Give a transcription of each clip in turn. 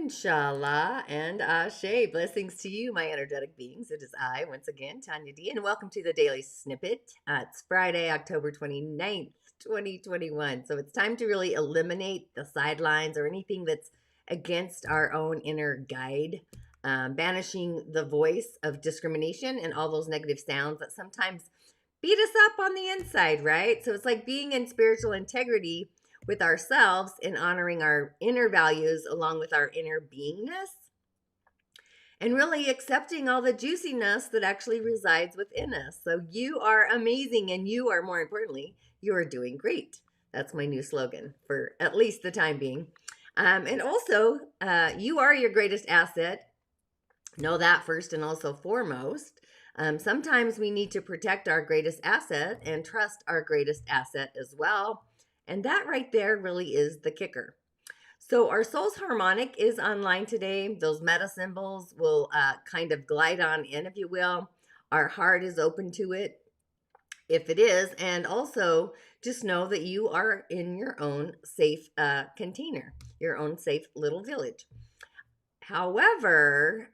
InShalla and Ashe. Blessings to you, my energetic beings. It is I, once again, Tonya D, and welcome to the Daily Snippet. It's Friday, October 29th, 2021. So it's time to really eliminate the sidelines or anything that's against our own inner guide, banishing the voice of discrimination and all those negative sounds that sometimes beat us up on the inside, right? So it's like being in spiritual integrity with ourselves and honoring our inner values along with our inner beingness and really accepting all the juiciness that actually resides within us. So you are amazing, and you are, more importantly, you are doing great. That's my new slogan for at least the time being. And also, you are your greatest asset. Know that first and also foremost. Sometimes we need to protect our greatest asset and trust our greatest asset as well. And that right there really is the kicker. So our soul's harmonic is online today. Those meta symbols will kind of glide on in, if you will. Our heart is open to it, if it is. And also just know that you are in your own safe container, your own safe little village. However,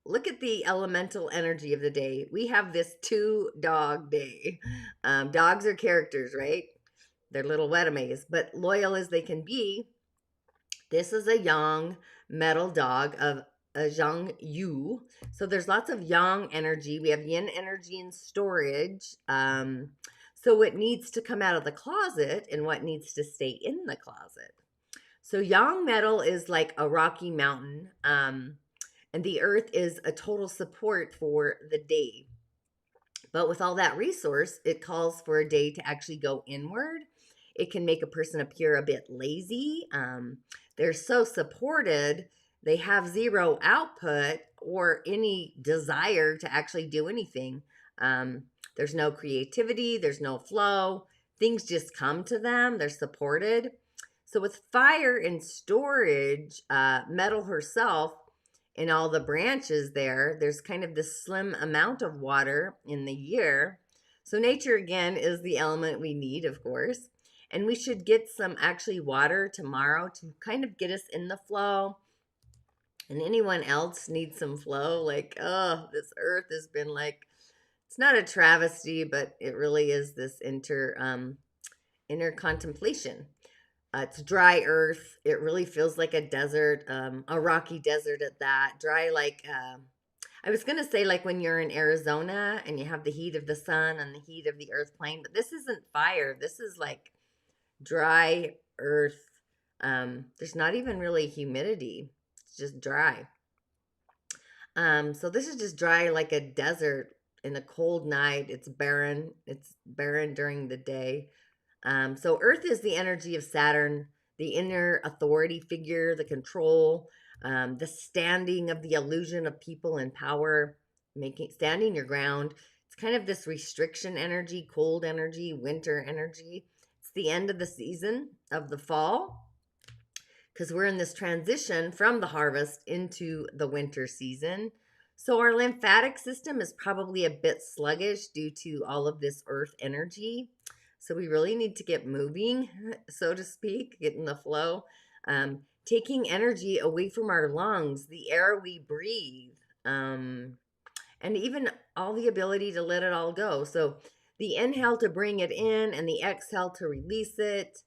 look at the elemental energy of the day. We have this 2-dog day. Dogs are characters, right? They're little wetamays, but loyal as they can be. This is a yang metal dog of a Geng Xu. So there's lots of yang energy. We have yin energy in storage. So what needs to come out of the closet and what needs to stay in the closet. So yang metal is like a rocky mountain. And the earth is a total support for the day. But with all that resource, it calls for a day to actually go inward. It can make a person appear a bit lazy. They're so supported, they have zero output or any desire to actually do anything. There's no creativity, there's no flow. Things just come to them, they're supported. So with fire in storage, metal herself, in all the branches there's kind of this slim amount of water in the year. So nature, again, is the element we need, of course. And we should get some actually water tomorrow to kind of get us in the flow. And anyone else needs some flow. Like, oh, this earth has been like, it's not a travesty, but it really is this inner contemplation. It's dry earth. It really feels like a desert, a rocky desert at that. Dry like, I was going to say like when you're in Arizona and you have the heat of the sun and the heat of the earth plane, but this isn't fire. This is like dry earth. There's not even really humidity. It's just dry. So this is just dry like a desert in a cold night. It's barren. It's barren during the day. So Earth is the energy of Saturn, the inner authority figure, the control, the standing of the illusion of people in power, standing your ground. It's kind of this restriction energy, cold energy, winter energy. It's the end of the season of the fall because we're in this transition from the harvest into the winter season. So our lymphatic system is probably a bit sluggish due to all of this earth energy. So we really need to get moving, so to speak, get in the flow, taking energy away from our lungs, the air we breathe, and even all the ability to let it all go. So the inhale to bring it in and the exhale to release it.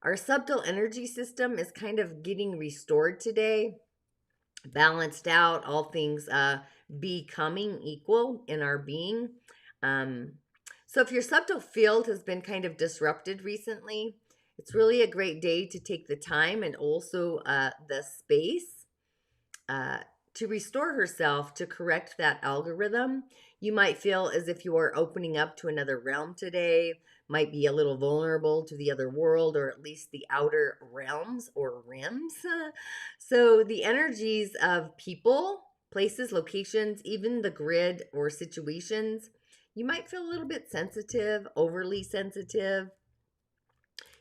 Our subtle energy system is kind of getting restored today, balanced out, all things becoming equal in our being. So if your subtle field has been kind of disrupted recently, it's really a great day to take the time and also the space to restore herself, to correct that algorithm. You might feel as if you are opening up to another realm today, might be a little vulnerable to the other world or at least the outer realms or rims. So the energies of people, places, locations, even the grid or situations, you might feel a little bit sensitive, overly sensitive.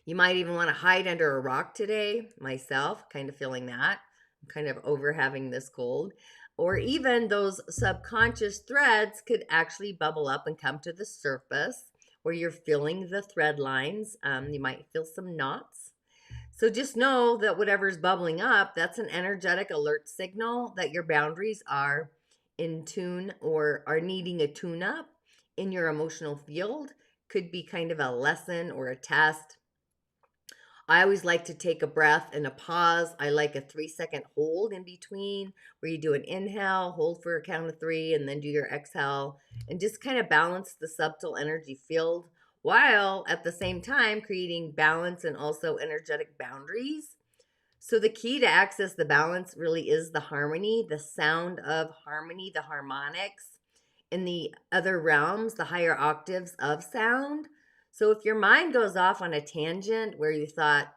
You might even want to hide under a rock today. Myself, kind of feeling that. I'm kind of over having this cold. Or even those subconscious threads could actually bubble up and come to the surface where you're feeling the thread lines. You might feel some knots. So just know that whatever's bubbling up, that's an energetic alert signal that your boundaries are in tune or are needing a tune up in your emotional field. Could be kind of a lesson or a test. I always like to take a breath and a pause. I like a 3-second hold in between where you do an inhale, hold for a count of 3, and then do your exhale and just kind of balance the subtle energy field while at the same time creating balance and also energetic boundaries. So the key to access the balance really is the harmony, the sound of harmony, the harmonics in the other realms, the higher octaves of sound. So if your mind goes off on a tangent where you thought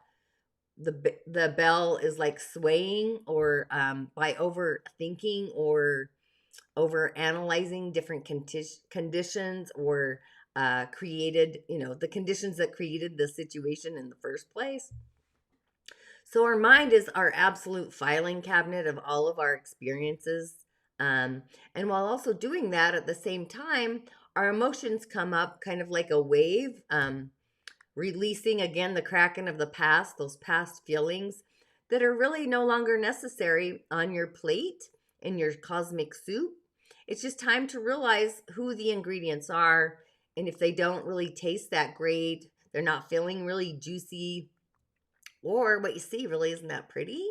the bell is like swaying, or by overthinking or over analyzing different conditions, or created, the conditions that created the situation in the first place. So our mind is our absolute filing cabinet of all of our experiences. And while also doing that at the same time, our emotions come up kind of like a wave, releasing again the kraken of the past, those past feelings that are really no longer necessary on your plate in your cosmic soup. It's just time to realize who the ingredients are. And if they don't really taste that great, they're not feeling really juicy, or what you see really isn't that pretty,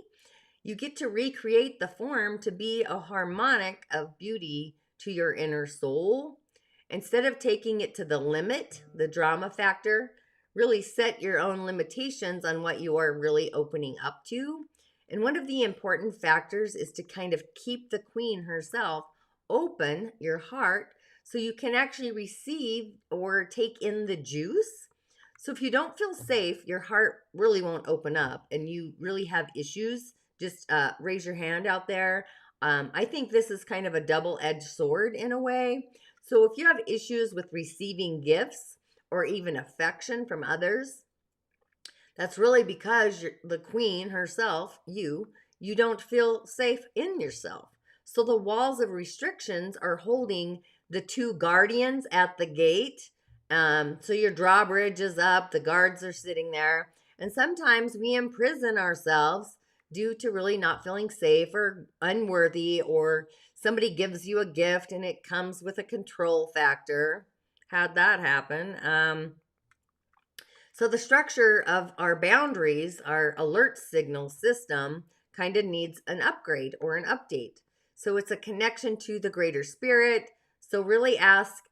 you get to recreate the form to be a harmonic of beauty to your inner soul. Instead of taking it to the limit, the drama factor, really set your own limitations on what you are really opening up to. And one of the important factors is to kind of keep the queen herself open, your heart, so you can actually receive or take in the juice. So if you don't feel safe, your heart really won't open up and you really have issues. Just raise your hand out there. I think this is kind of a double-edged sword in a way. So if you have issues with receiving gifts or even affection from others, that's really because the queen herself, you don't feel safe in yourself. So the walls of restrictions are holding the two guardians at the gate. So your drawbridge is up, the guards are sitting there. And sometimes we imprison ourselves due to really not feeling safe or unworthy, or somebody gives you a gift and it comes with a control factor. How'd that happen? So the structure of our boundaries, our alert signal system, kind of needs an upgrade or an update. So it's a connection to the greater spirit. So really ask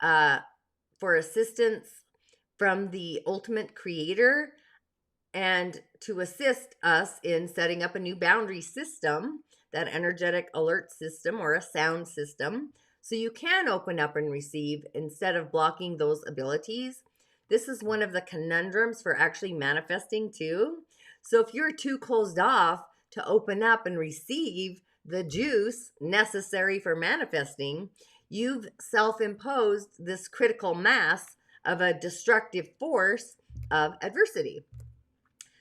for assistance from the ultimate creator and to assist us in setting up a new boundary system, that energetic alert system or a sound system, so you can open up and receive instead of blocking those abilities. This is one of the conundrums for actually manifesting too. So if you're too closed off to open up and receive the juice necessary for manifesting, you've self-imposed this critical mass of a destructive force of adversity.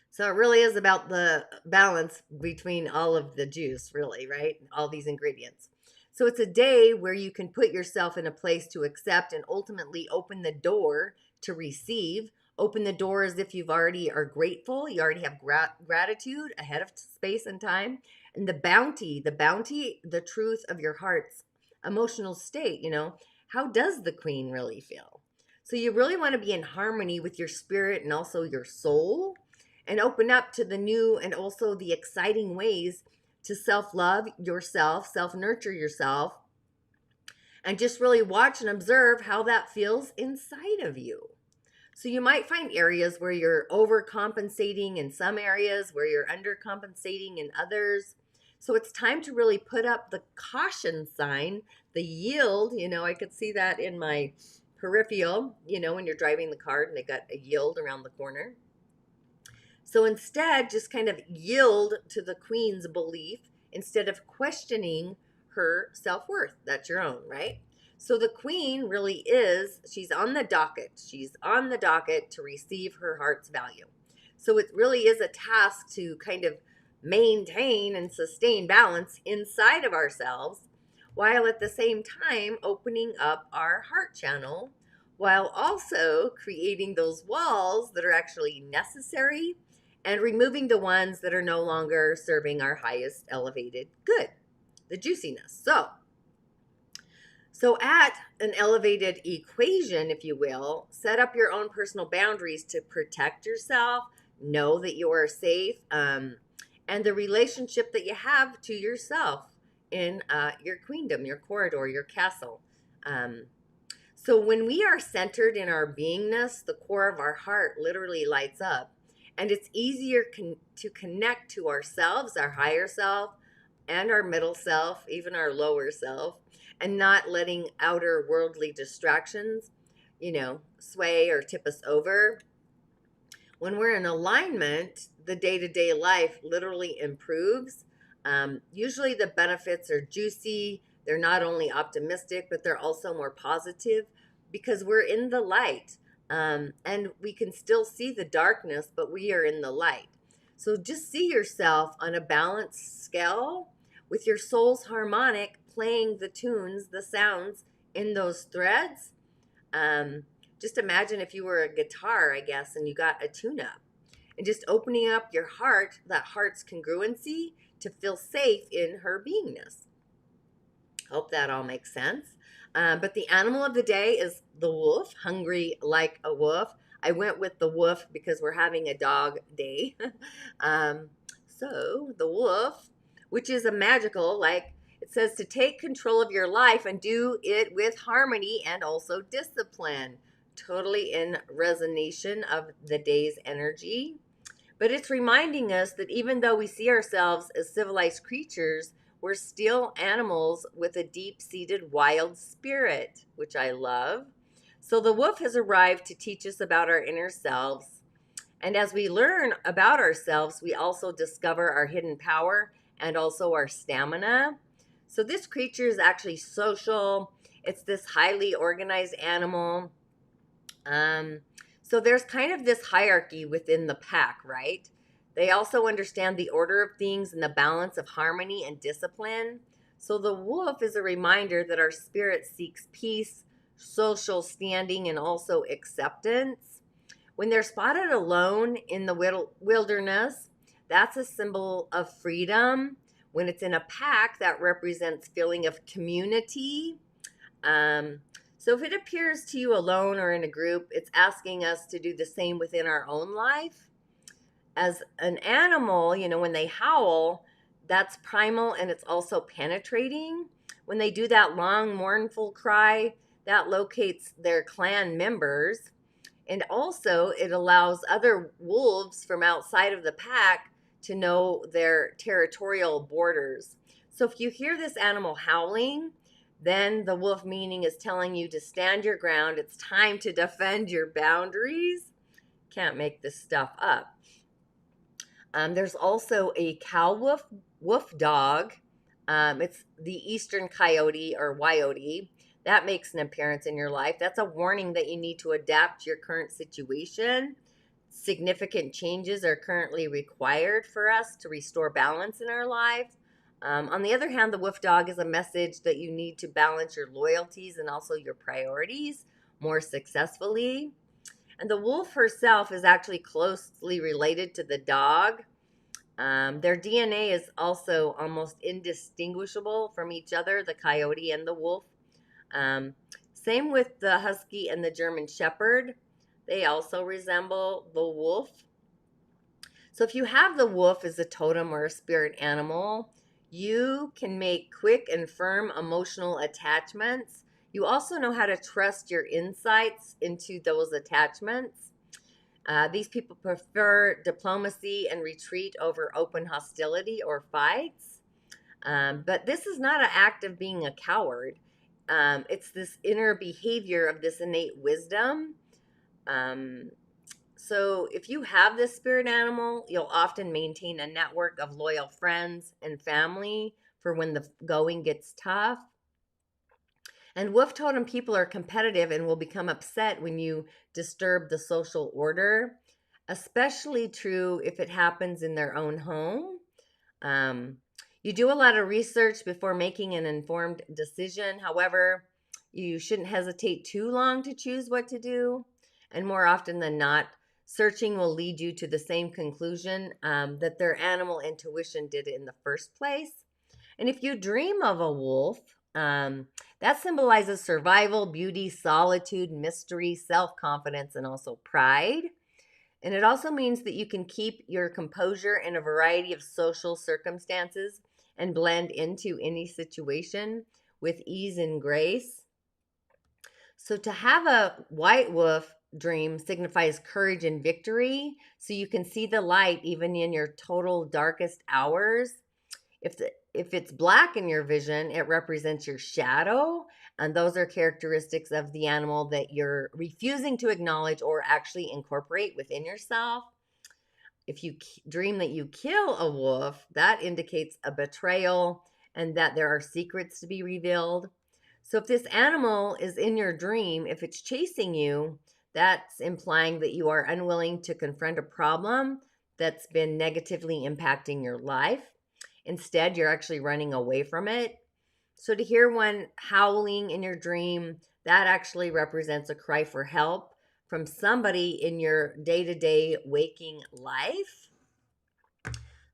So it really is about the balance between all of the juice, really, right? All these ingredients. So it's a day where you can put yourself in a place to accept and ultimately open the door to receive. Open the door as if you've already are grateful. You already have gratitude ahead of space and time. And the bounty, the truth of your heart's emotional state, how does the queen really feel? So you really want to be in harmony with your spirit and also your soul, and open up to the new and also the exciting ways to self-love yourself, self-nurture yourself, and just really watch and observe how that feels inside of you. So you might find areas where you're overcompensating in some areas, where you're undercompensating in others. So it's time to really put up the caution sign, the yield. I could see that in my peripheral, when you're driving the car and they got a yield around the corner. So instead, just kind of yield to the queen's belief instead of questioning her self-worth. That's your own, right? So the queen really is, she's on the docket. She's on the docket to receive her heart's value. So it really is a task to kind of maintain and sustain balance inside of ourselves, while at the same time opening up our heart channel, while also creating those walls that are actually necessary and removing the ones that are no longer serving our highest elevated good, the juiciness. So at an elevated equation, if you will, set up your own personal boundaries to protect yourself, know that you are safe, and the relationship that you have to yourself in your queendom, your corridor, your castle. So when we are centered in our beingness, the core of our heart literally lights up. And it's easier to connect to ourselves, our higher self, and our middle self, even our lower self, and not letting outer worldly distractions, sway or tip us over. When we're in alignment, the day-to-day life literally improves. Usually the benefits are juicy. They're not only optimistic, but they're also more positive because we're in the light. And we can still see the darkness, but we are in the light. So just see yourself on a balanced scale with your soul's harmonic playing the tunes, the sounds in those threads. Just imagine if you were a guitar, I guess, and you got a tune-up. And just opening up your heart, that heart's congruency, to feel safe in her beingness. Hope that all makes sense. But the animal of the day is the wolf, hungry like a wolf. I went with the wolf because we're having a dog day. So the wolf, which is a magical, it says to take control of your life and do it with harmony and also discipline. Totally in resonation of the day's energy. But it's reminding us that even though we see ourselves as civilized creatures, we're still animals with a deep-seated wild spirit, which I love. So the wolf has arrived to teach us about our inner selves. And as we learn about ourselves, we also discover our hidden power and also our stamina. So this creature is actually social. It's this highly organized animal. So there's kind of this hierarchy within the pack, right? They also understand the order of things and the balance of harmony and discipline. So the wolf is a reminder that our spirit seeks peace, social standing, and also acceptance. When they're spotted alone in the wilderness, that's a symbol of freedom. When it's in a pack, that represents feeling of community. So if it appears to you alone or in a group, it's asking us to do the same within our own life. As an animal, when they howl, that's primal and it's also penetrating. When they do that long, mournful cry, that locates their clan members. And also, it allows other wolves from outside of the pack to know their territorial borders. So if you hear this animal howling, then the wolf meaning is telling you to stand your ground. It's time to defend your boundaries. Can't make this stuff up. There's also a cow wolf dog. It's the eastern coyote or wyote. That makes an appearance in your life. That's a warning that you need to adapt to your current situation. Significant changes are currently required for us to restore balance in our lives. On the other hand, the wolf dog is a message that you need to balance your loyalties and also your priorities more successfully. And the wolf herself is actually closely related to the dog. Their DNA is also almost indistinguishable from each other, the coyote and the wolf. Same with the husky and the German shepherd. They also resemble the wolf. So if you have the wolf as a totem or a spirit animal, you can make quick and firm emotional attachments. You also know how to trust your insights into those attachments. These people prefer diplomacy and retreat over open hostility or fights. But this is not an act of being a coward. It's this inner behavior of this innate wisdom. So if you have this spirit animal, you'll often maintain a network of loyal friends and family for when the going gets tough. And wolf totem people are competitive and will become upset when you disturb the social order, especially true if it happens in their own home. You do a lot of research before making an informed decision. However, you shouldn't hesitate too long to choose what to do. And more often than not, searching will lead you to the same conclusion that their animal intuition did in the first place. And if you dream of a wolf, that symbolizes survival, beauty, solitude, mystery, self confidence, and also pride. And it also means that you can keep your composure in a variety of social circumstances and blend into any situation with ease and grace. So to have a white wolf dream signifies courage and victory. So you can see the light even in your total darkest hours. If it's black in your vision, it represents your shadow, and those are characteristics of the animal that you're refusing to acknowledge or actually incorporate within yourself. If you dream that you kill a wolf, that indicates a betrayal and that there are secrets to be revealed. So if this animal is in your dream, if it's chasing you, that's implying that you are unwilling to confront a problem that's been negatively impacting your life. Instead, you're actually running away from it. So to hear one howling in your dream, that actually represents a cry for help from somebody in your day-to-day waking life.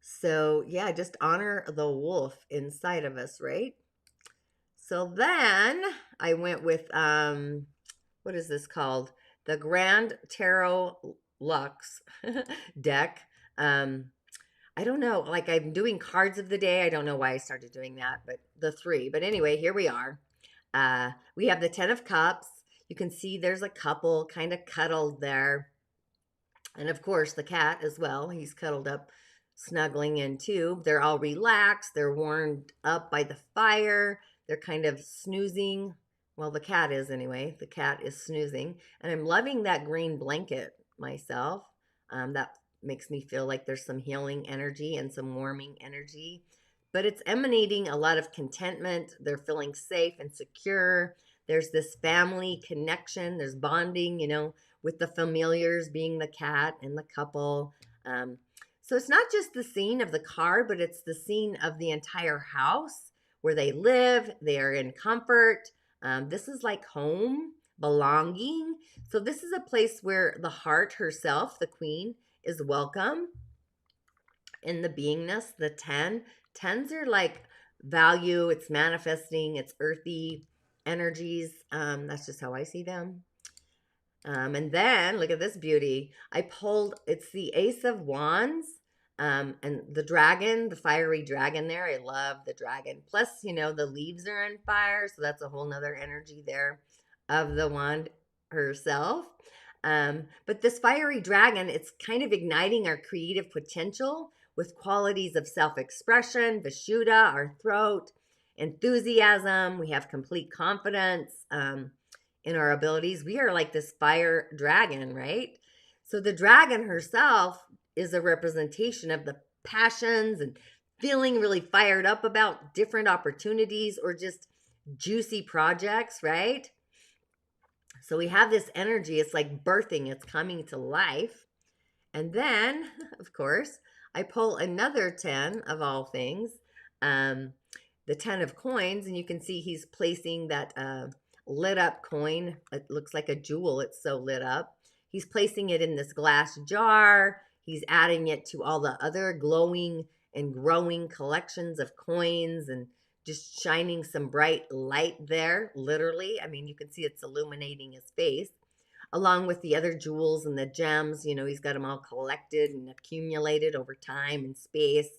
So yeah, just honor the wolf inside of us, right? So then I went with what is this called? The Grand Tarot Lux deck. I don't know, like I'm doing cards of the day. I don't know why I started doing that, but the three. But anyway, here we are. We have the 10 of Cups. You can see there's a couple kind of cuddled there. And of course, the cat as well. He's cuddled up, snuggling in too. They're all relaxed. They're warmed up by the fire. They're kind of snoozing. Well, the cat is anyway. The cat is snoozing. And I'm loving that green blanket myself. That makes me feel like there's some healing energy and some warming energy. But it's emanating a lot of contentment. They're feeling safe and secure. There's this family connection. There's bonding, with the familiars being the cat and the couple. So it's not just the scene of the card, but it's the scene of the entire house where they live. They are in comfort. This is like home, belonging. So this is a place where the heart herself, the queen, is welcome in the beingness. The 10. Tens are like value. It's manifesting. It's earthy energies. That's just how I see them. And then look at this beauty. I pulled, it's the Ace of Wands. And the dragon, the fiery dragon there. I love the dragon. Plus, the leaves are on fire. So that's a whole nother energy there of the wand herself. But this fiery dragon, it's kind of igniting our creative potential with qualities of self-expression, Vishuddha, our throat, enthusiasm. We have complete confidence in our abilities. We are like this fire dragon, right? So the dragon herself is a representation of the passions and feeling really fired up about different opportunities or just juicy projects, right? So we have this energy. It's like birthing. It's coming to life. And then, of course, I pull another 10 of all things, the 10 of coins, and you can see he's placing that lit up coin. It looks like a jewel. It's so lit up. He's placing it in this glass jar. He's adding it to all the other glowing and growing collections of coins and just shining some bright light there, literally. I mean, you can see it's illuminating his face, along with the other jewels and the gems. He's got them all collected and accumulated over time and space.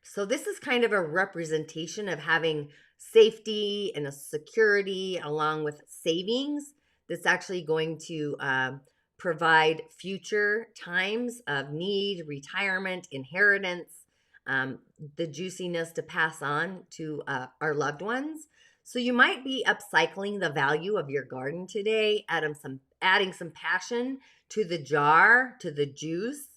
So this is kind of a representation of having safety and a security along with savings that's actually going to provide future times of need, retirement, inheritance, the juiciness to pass on to our loved ones. So you might be upcycling the value of your garden today, adding some passion to the jar, to the juice.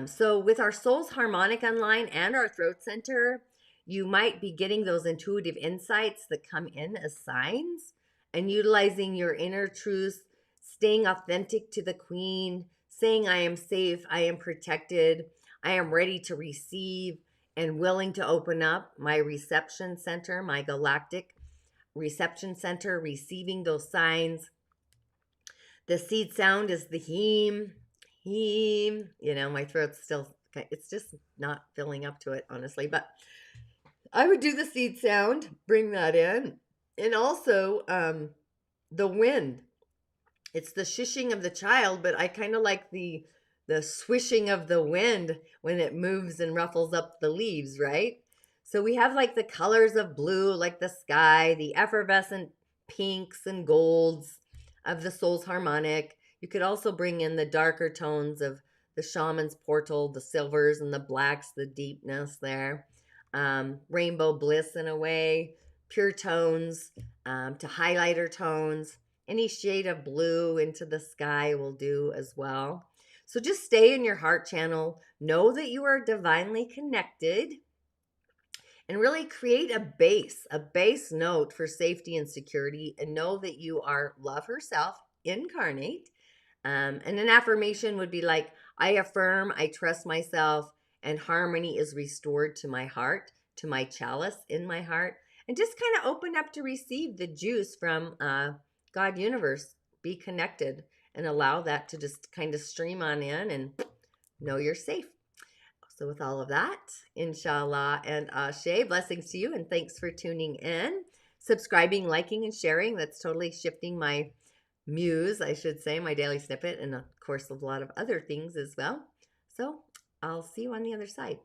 So with our Soul's Harmonic online and our Throat Center, you might be getting those intuitive insights that come in as signs and utilizing your inner truth, staying authentic to the queen, saying, I am safe, I am protected, I am ready to receive and willing to open up my reception center, my galactic reception center, receiving those signs. The seed sound is the heem, heem. You know, my throat's still, it's just not filling up to it, honestly. But I would do the seed sound, bring that in. And also the wind. It's the shushing of the child, but I kind of like the swishing of the wind when it moves and ruffles up the leaves, right? So we have like the colors of blue, like the sky, the effervescent pinks and golds of the soul's harmonic. You could also bring in the darker tones of the shaman's portal, the silvers and the blacks, the deepness there. Rainbow bliss in a way, pure tones to highlighter tones. Any shade of blue into the sky will do as well. So just stay in your heart channel. Know that you are divinely connected and really create a base note for safety and security, and know that you are love herself incarnate. And an affirmation would be like, I affirm, I trust myself, and harmony is restored to my heart, to my chalice in my heart. And just kind of open up to receive the juice from God universe. Be connected and allow that to just kind of stream on in and know you're safe. So with all of that, InShalla and Ashe, blessings to you and thanks for tuning in. Subscribing, liking, and sharing. That's totally shifting my muse, I should say, my daily snippet, and of course a lot of other things as well. So I'll see you on the other side.